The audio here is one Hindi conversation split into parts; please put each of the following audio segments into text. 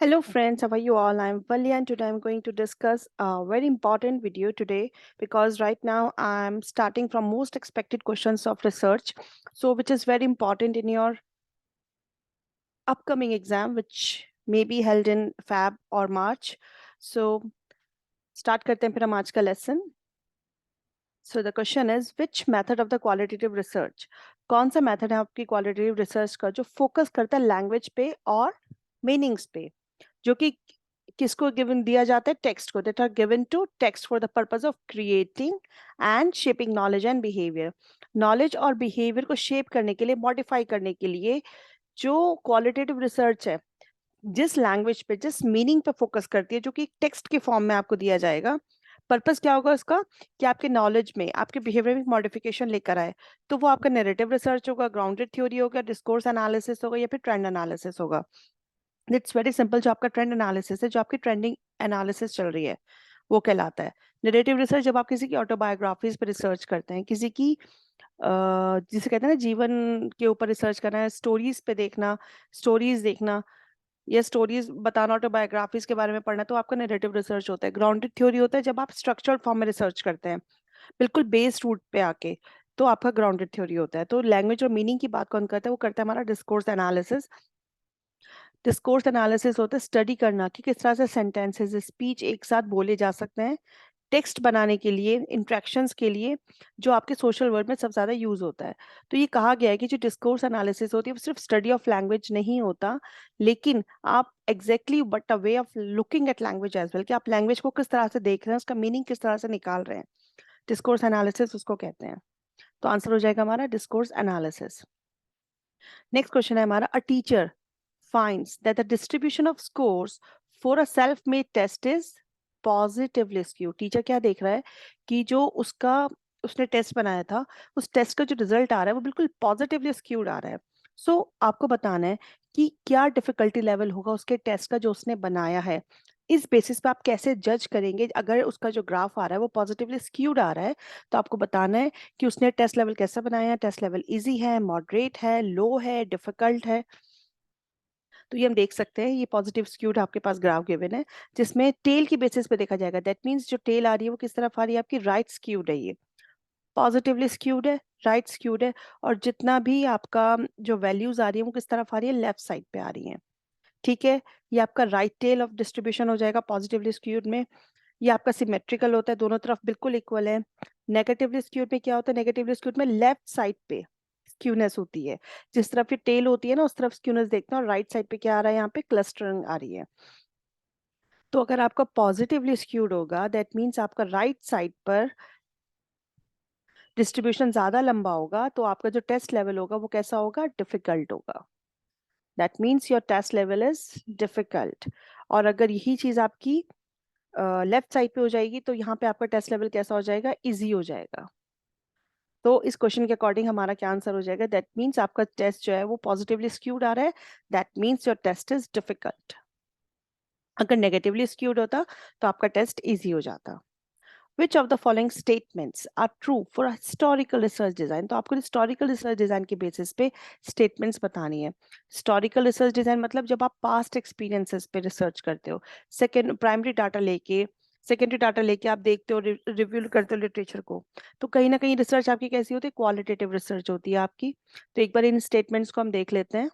Hello friends, how are you all? I'm Valya and today I'm going to discuss a very important video today because right now I'm starting from most expected questions of research. So which is very important in your upcoming exam which may be held in Feb or March. So start करते हैं फिर हम आज का lesson. So the question is which method of the qualitative research? कौन सा method है आपकी qualitative research का जो focus करता है language पे और meanings पे? जो कि किसको गिवन दिया जाता है टेक्स्ट को that are given to text for the purpose of creating and shaping knowledge and behaviour knowledge और बिहेवियर को शेप करने के लिए मॉडिफाई करने के लिए जो क्वालिटेटिव रिसर्च है जिस लैंग्वेज पे जिस मीनिंग पे फोकस करती है जो कि टेक्स्ट के फॉर्म में आपको दिया जाएगा पर्पस क्या होगा उसका कि आपके नॉलेज में आपके बिहेवियर में मॉडिफिकेशन लेकर आए तो वो आपका नैरेटिव रिसर्च होगा ग्राउंडेड थ्योरी होगा डिस्कोर्स एनालिसिस होगा या फिर ट्रेंड एनालिसिस होगा इट्स वेरी सिंपल जो आपका ट्रेंड एनालिसिस है जो आपकी ट्रेंडिंग एनालिसिस चल रही है वो कहलाता है नरेटिव रिसर्च जब आप किसी की ऑटोबायोग्राफीज पर रिसर्च करते हैं किसी की जिसे कहते हैं ना जीवन के ऊपर रिसर्च करना है स्टोरीज पे देखना स्टोरीज देखना या स्टोरीज बताना ऑटोबायोग्राफीज के बारे में पढ़ना तो आपका नरेटिव रिसर्च होता है ग्राउंडेड थ्योरी होता है जब आप स्ट्रक्चर्ड फॉर्म में रिसर्च करते हैं बिल्कुल बेस्ड रूट पे आके तो आपका ग्राउंडेड थ्योरी होता है तो लैंग्वेज और मीनिंग की बात कौन करता है वो करता है हमारा डिस्कोर्स एनालिसिस डिस्कोर्स एनालिसिस होता है स्टडी करना कि किस तरह से सेंटेंसेस स्पीच एक साथ बोले जा सकते हैं टेक्स्ट बनाने के लिए इंट्रैक्शंस के लिए जो आपके सोशल वर्ड में सबसे ज़्यादा यूज होता है तो ये कहा गया है कि जो डिस्कोर्स एनालिसिस होती है वो सिर्फ स्टडी ऑफ लैंग्वेज नहीं होता लेकिन आप exactly but a way of looking at language as well कि आप लैंग्वेज को किस तरह से देख रहे हैं उसका मीनिंग किस तरह से निकाल रहे हैं डिस्कोर्स एनालिसिस उसको कहते हैं तो आंसर हो जाएगा हमारा डिस्कोर्स एनालिसिस नेक्स्ट क्वेश्चन है हमारा a teacher finds that the distribution of scores for a self-made test is positively skewed. Teacher क्या देख रहा है कि जो उसका उसने टेस्ट बनाया था उस टेस्ट का जो रिजल्ट आ रहा है वो बिल्कुल पॉजिटिवली स्क्यूड आ रहा है आपको बताना है कि क्या डिफिकल्टी लेवल होगा उसके टेस्ट का जो उसने बनाया है इस बेसिस पे आप कैसे जज करेंगे अगर उसका जो ग्राफ आ रहा है वो पॉजिटिवली स्क्यूड आ रहा है तो आपको बताना है कि उसने टेस्ट लेवल कैसा बनाया है टेस्ट लेवल इजी है मॉडरेट है लो है डिफिकल्ट है तो ये हम देख सकते हैं ये पॉजिटिव स्क्यूड आपके पास ग्राफ गिवन है जिसमें टेल की बेसिस पे देखा जाएगा दैट मींस जो टेल आ रही है वो किस तरफ आ रही है आपकी राइट स्क्यूड है ये पॉजिटिवली स्क्यूड है राइट स्क्यूड है और जितना भी आपका जो वैल्यूज आ रही है वो किस तरफ आ रही है लेफ्ट साइड पे आ रही है ठीक है ये आपका राइट टेल ऑफ डिस्ट्रीब्यूशन हो जाएगा पॉजिटिवली स्क्यूड में ये आपका सिमेट्रिकल होता है दोनों तरफ बिल्कुल इक्वल है नेगेटिवली स्क्यूड में क्या होता है नेगेटिवली स्क्यूड में लेफ्ट साइड पे स्क्यूनेस होती है जिस तरफ ये टेल होती है ना उस तरफ स्क्यूनेस देखते हैं और राइट साइड पे क्या आ रहा है यहाँ पे क्लस्टरिंग आ रही है तो अगर आपका पॉजिटिवली स्क्यूड होगा दैट मीन्स आपका राइट साइड पर डिस्ट्रीब्यूशन ज्यादा लंबा होगा तो आपका जो टेस्ट लेवल होगा वो कैसा होगा डिफिकल्ट होगा that means your test level is difficult और अगर यही चीज आपकी लेफ्ट साइड पे हो जाएगी तो यहाँ पे आपका टेस्ट लेवल कैसा हो जाएगा इजी हो जाएगा तो इस क्वेश्चन के अकॉर्डिंग हमारा क्या आंसर हो जाएगा दैट मीन्स आपका टेस्ट जो है वो पॉजिटिवली स्क्यूड आ रहा है that means your test is difficult अगर नेगेटिवली स्क्यूड होता तो आपका टेस्ट इजी हो जाता Which of the following statements are true for a historical research design? तो आपको historical research design के basis पे statements बतानी है historical research design मतलब जब आप past experiences पे research करते हो second primary data लेके सेकेंडरी डाटा लेके आप देखते हो रिव्यू करते हो लिटरेचर को तो कहीं ना कहीं रिसर्च आपकी कैसी होती है क्वालिटेटिव रिसर्च होती है आपकी तो एक बार इन स्टेटमेंट्स को हम देख लेते हैं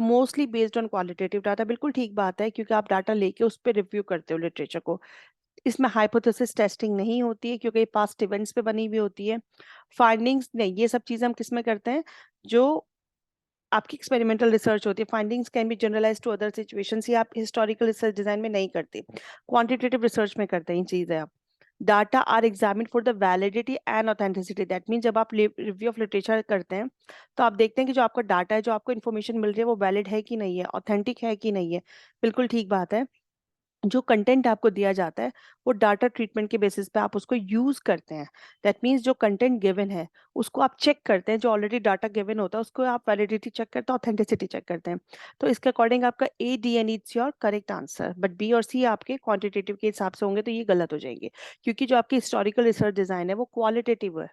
mostly based on qualitative data बिल्कुल ठीक बात है क्योंकि आप डाटा लेके उस पर रिव्यू करते हो लिटरेचर को इसमें हाइपोथेसिस टेस्टिंग नहीं होती है क्योंकि पास्ट इवेंट्स पे बनी हुई होती है फाइंडिंग्स नहीं ये सब चीजें हम किस में करते हैं जो आपकी एक्सपेरिमेंटल रिसर्च होती है findings can be generalize to other situations ये आप हिस्टोरिकल रिसर्च डिजाइन में नहीं करते क्वांटिटेटिव रिसर्च में करते हैं ये चीजें आप data are examine for the validity and authenticity that mean जब आप रिव्यू ऑफ लिटरेचर करते हैं तो आप देखते हैं कि जो आपका डाटा है जो आपको इन्फॉर्मेशन मिल रही है वो वैलिड है कि नहीं है ऑथेंटिक है कि नहीं है बिल्कुल ठीक बात है जो कंटेंट आपको दिया जाता है वो डाटा ट्रीटमेंट के बेसिस पे आप उसको यूज करते हैं दैट मीन्स जो कंटेंट गिवन है उसको आप चेक करते हैं जो ऑलरेडी डाटा गिवन होता है उसको आप वैलिडिटी चेक करते हैं ऑथेंटिसिटी चेक करते हैं तो इसके अकॉर्डिंग आपका A D N it's your correct answer but B और सी आपके क्वांटिटेटिव के हिसाब से होंगे तो ये गलत हो जाएंगे क्योंकि जो आपकी हिस्टोरिकल रिसर्च डिजाइन है वो क्वालिटेटिव है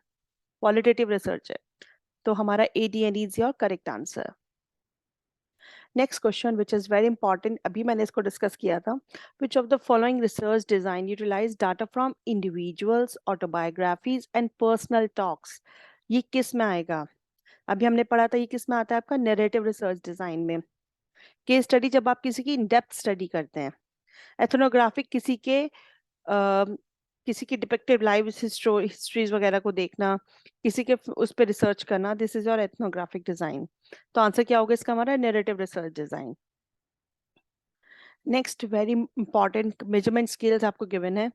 क्वालिटेटिव रिसर्च है तो हमारा A D N is your correct answer next question which is very important, अभी मैंने इसको डिस्कस किया था. Which of the following research design utilize data from individuals, autobiographies and personal talks. ये किस में आएगा? अभी हमने पढ़ा था, ये किस में आता है आपका? नैरेटिव रिसर्च डिजाइन में. केस स्टडी जब आप किसी की इन डेप्थ स्टडी करते हैं. एथनोग्राफिक किसी की डिपिक्टेड लाइव हिस्ट्रीज वगैरह को देखना, किसी के उस पर रिसर्च करना, this is your ethnographic design. तो आंसर क्या होगा इसका हमारा? Narrative research design. Next very important measurement scales आपको गिवन है.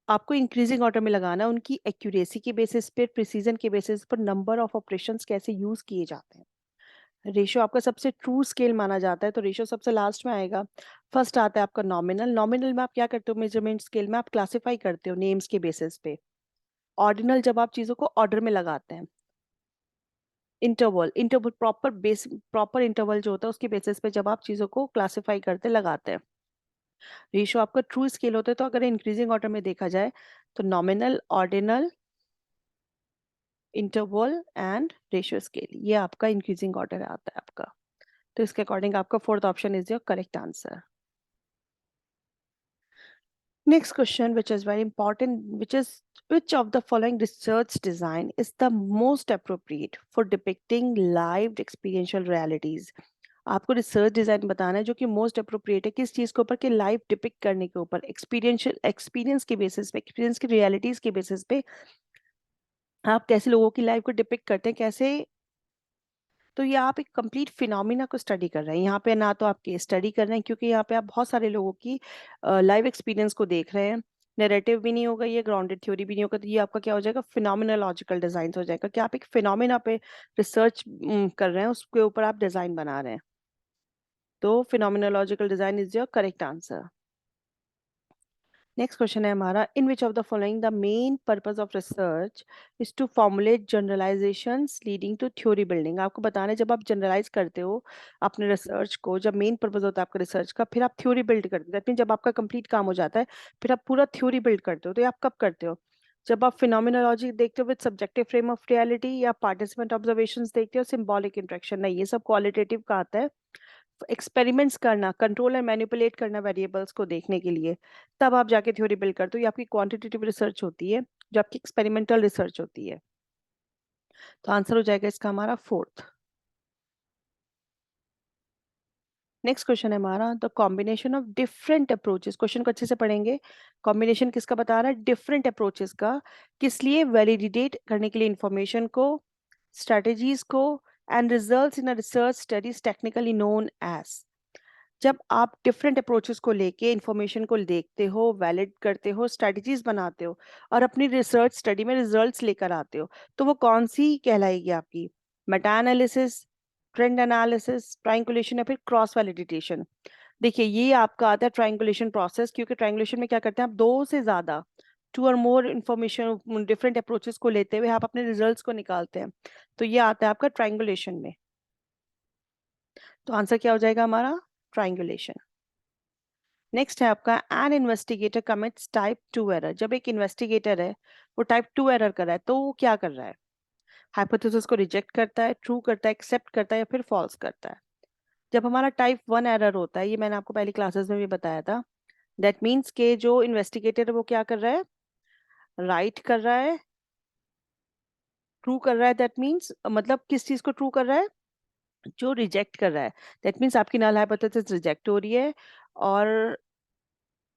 आपको इंक्रीजिंग ऑर्डर में लगाना है. उनकी एक्यूरेसी के बेसिस पे, प्रिसीजन के बेसिस पर नंबर ऑफ ऑपरेशंस कैसे यूज किए जाते हैं. रेशियो आपका सबसे ट्रू स्केल माना जाता है, तो रेशियो सबसे लास्ट में आएगा. फर्स्ट आता है आपका नॉमिनल. नॉमिनल में आप क्या करते हो? मेजरमेंट स्केल में आप क्लासिफाई करते हो नेम्स के बेसिस पे. ऑर्डिनल जब आप चीजों को ऑर्डर में लगाते हैं. इंटरवल, इंटरवल प्रॉपर इंटरवल जो होता है उसके बेसिस पे जब आप चीजों को क्लासिफाई करते लगाते हैं. रेशियो आपका ट्रू स्केल होता है. तो अगर इंक्रीजिंग ऑर्डर में देखा जाए तो nominal, ordinal, interval and ratio scale, ये आपका इंक्रीजिंग ऑर्डर आता है आपका. तो इसके अकॉर्डिंग आपका fourth option is your correct answer. Next question, which is very important, which of the following research design is the most appropriate for depicting lived experiential realities? आपको रिसर्च डिजाइन बताना है जो कि मोस्ट अप्रोप्रिएट है किस चीज के ऊपर? कि लाइव डिपिक्ट करने के ऊपर, एक्सपीरियंशियल एक्सपीरियंस के बेसिस पे, एक्सपीरियंस की रियलिटीज के बेसिस पे आप कैसे लोगों की लाइफ को डिपिक्ट करते हैं, कैसे. तो ये आप एक कंप्लीट फिनोमिना को स्टडी कर रहे हैं. यहाँ पे ना तो आप केस स्टडी कर रहे हैं, क्योंकि यहाँ पे आप बहुत सारे लोगों की लाइव एक्सपीरियंस को देख रहे हैं. नैरेटिव भी नहीं होगा, ये ग्राउंडेड थ्योरी भी नहीं होगा. तो ये आपका क्या हो जाएगा? फिनोमिनोलॉजिकल डिजाइन हो जाएगा, कि आप एक फिनोमिना पे रिसर्च कर रहे हैं, उसके ऊपर आप डिजाइन बना रहे हैं. तो phenomenological design is your correct answer. Next question है हमारा, in which of the following the main purpose of research is to formulate generalisations leading to theory building. आपको बताना है जब आप जनरलाइज करते हो अपने रिसर्च को, जब मेन पर्पस होता है आपका रिसर्च का, फिर आप थ्योरी बिल्ड करते हो. दैट मीन जब आपका कंप्लीट काम हो जाता है फिर आप पूरा थ्योरी बिल्ड करते हो. तो ये आप कब करते हो? जब आप फिनोमिनोलॉजी देखते हो with subjective frame of reality, या पार्टिसिपेंट ऑब्जर्वेशंस देखते हो, सिंबॉलिक इंटरेक्शन. नहीं, ये सब क्वालिटेटिव का आता है. एक्सपेरिमेंट्स करना, कंट्रोल एंड मैनिपुलेट करना वेरिएबल्स को देखने के लिए, तब आप जाके थ्योरी बिल्ड करते हो. ये आपकी क्वांटिटेटिव रिसर्च होती है, जो आपकी एक्सपेरिमेंटल रिसर्च होती है. तो आंसर हो जाएगा इसका हमारा फोर्थ. नेक्स्ट क्वेश्चन है हमारा, the combination of different approaches. Question को अच्छे से पढ़ेंगे. कॉम्बिनेशन किसका बता रहा है? डिफरेंट अप्रोचेस का. किस लिए? वैलिडेट करने के लिए इंफॉर्मेशन को, स्ट्रेटेजीज को, and results in a research studies technically known as. जब आप डिफरेंट अप्रोचेस को लेके इंफॉर्मेशन को देखते हो, वैलिड करते हो, स्ट्रेटजीज बनाते हो, और अपनी रिसर्च स्टडी में रिजल्ट्स लेकर आते हो, तो वो कौन सी कहलाएगी आपकी? Meta analysis, trend analysis, triangulation, या फिर क्रॉस वैलिडेशन. देखिए, ये आपका आता है ट्रायंगुलेशन प्रोसेस, क्योंकि ट्रायंगुलेशन में क्या करते हैं आप? दो से ज्यादा, टू और मोर इंफॉर्मेशन, डिफरेंट अप्रोचेस को लेते हुए आप अपने रिजल्ट्स को निकालते हैं. तो ये आता है आपका ट्रायंगुलेशन में. तो आंसर क्या हो जाएगा हमारा? ट्रायंगुलेशन. नेक्स्ट है आपका, an investigator commits type 2 error. जब एक इन्वेस्टिगेटर है वो टाइप 2 एरर कर रहा है, तो वो क्या कर रहा है? हाइपोथेसिस को रिजेक्ट करता है, ट्रू करता है, एक्सेप्ट करता है, या फिर फॉल्स करता है. जब हमारा टाइप 1 एरर होता है, ये मैंने आपको पहली क्लासेस में भी बताया था, दैट मीन्स के जो इन्वेस्टिगेटर है वो क्या कर रहा है? राइट कर रहा है, ट्रू कर रहा है. दैट मीन्स मतलब किस चीज को ट्रू कर रहा है? जो रिजेक्ट कर रहा है. दैट मीन्स आपकी नल हाइपोथेसिस रिजेक्ट हो रही है, और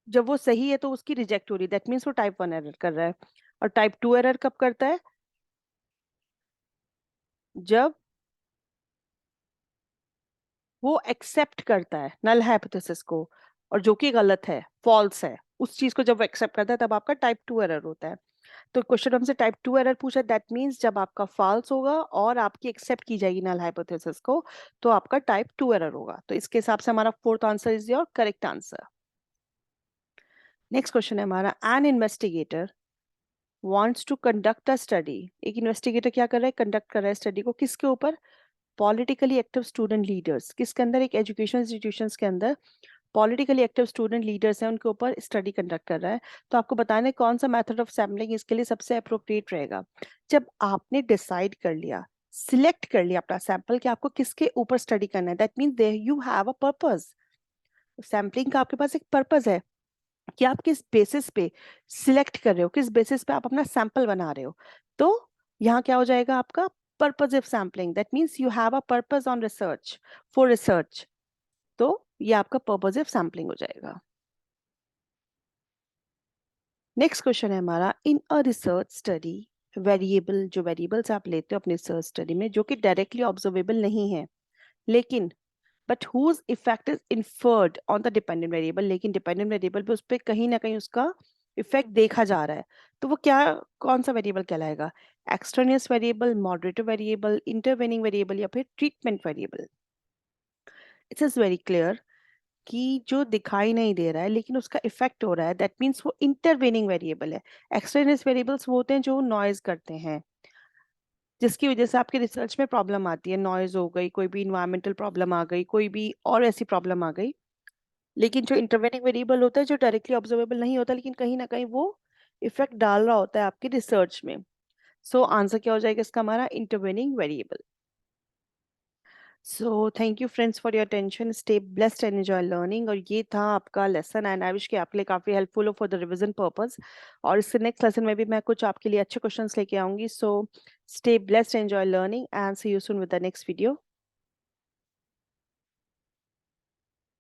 जब वो सही है तो उसकी रिजेक्ट हो रही है. दैट मीन्स वो टाइप 1 एरर कर रहा है. और टाइप 2 एरर कब करता है? जब वो एक्सेप्ट करता है नल हाइपोथेसिस को, और जो कि गलत है, फॉल्स है, उस चीज को जब वो एक्सेप्ट करता है तब आपका टाइप 2 एरर होता है. तो क्वेश्चन हमसे टाइप 2 एरर पूछा, दैट मीन्स जब आपका फॉल्स होगा और आपकी एक्सेप्ट की जाएगी नल हाइपोथेसिस को, तो आपका टाइप 2 एरर होगा. तो इसके हिसाब से हमारा fourth answer is your correct answer. Next question है हमारा, an investigator wants to conduct a study. एक इन्वेस्टिगेटर क्या कर रहा है? कंडक्ट कर रहा है स्टडी को. किसके ऊपर? Politically active student leaders. किसके अंदर? एक एजुकेशन इंस्टीट्यूशंस के अंदर पॉलिटिकली एक्टिव स्टूडेंट लीडर्स हैं, उनके ऊपर स्टडी कंडक्ट कर रहा है. तो आपको बताना है कौन सा मेथड ऑफ सैम्पलिंग इसके लिए सबसे अप्रोप्रिएट रहेगा. जब आपने डिसाइड कर लिया सिलेक्ट कर लिया अपना सैंपल कि आपको किसके ऊपर स्टडी करना है, that means there you have a purpose. Sampling का आपके पास एक पर्पस है कि आप किस बेसिस पे सिलेक्ट कर रहे हो, किस बेसिस पे आप अपना सैंपल बना रहे हो। तो यहाँ क्या हो जाएगा आपका purposive sampling, that means you have a purpose on research, for research. तो ये आपका पर्पसिव सैम्पलिंग हो जाएगा। नेक्स्ट क्वेश्चन है हमारा, इन अ रिसर्च स्टडी वेरिएबल, जो वेरिएबल्स आप लेते हो अपने रिसर्च स्टडी में जो कि डायरेक्टली ऑब्जर्वेबल नहीं है, लेकिन but whose effect is inferred on the dependent variable, लेकिन डिपेंडेंट वेरिएबल पे उस पर कहीं ना कहीं उसका इफेक्ट देखा जा रहा है, तो वो क्या, कौन सा वेरिएबल कहलाएगा? Extraneous variable, moderator variable, intervening variable, या फिर treatment variable? It is very clear कि जो दिखाई नहीं दे रहा है लेकिन उसका इफेक्ट हो रहा है, दैट मीन्स वो इंटरवेनिंग वेरिएबल है। एक्सट्रेनियस वेरिएबल्स वो होते हैं जो नॉइज करते हैं, जिसकी वजह से आपके रिसर्च में प्रॉब्लम आती है, नॉइज हो गई, कोई भी इन्वायरमेंटल प्रॉब्लम आ गई, कोई भी और ऐसी प्रॉब्लम आ गई। लेकिन जो इंटरवेनिंग वेरिएबल होता है जो डायरेक्टली ऑब्जर्वेबल नहीं होता लेकिन कहीं ना कहीं वो इफेक्ट डाल रहा होता है आपकी रिसर्च में। सो आंसर क्या हो जाएगा इसका हमारा? Intervening variable. So thank you friends for your attention, stay blessed and enjoy learning. और ये था आपका लेसन एंड आई विश कि आपके लिए काफी हेल्पफुल हो फॉर द रिवीजन पर्पस। और इससे नेक्स्ट लेसन में भी मैं कुछ आपके लिए अच्छे क्वेश्चंस लेके आऊंगी। So stay blessed, enjoy learning and see you soon with the next video.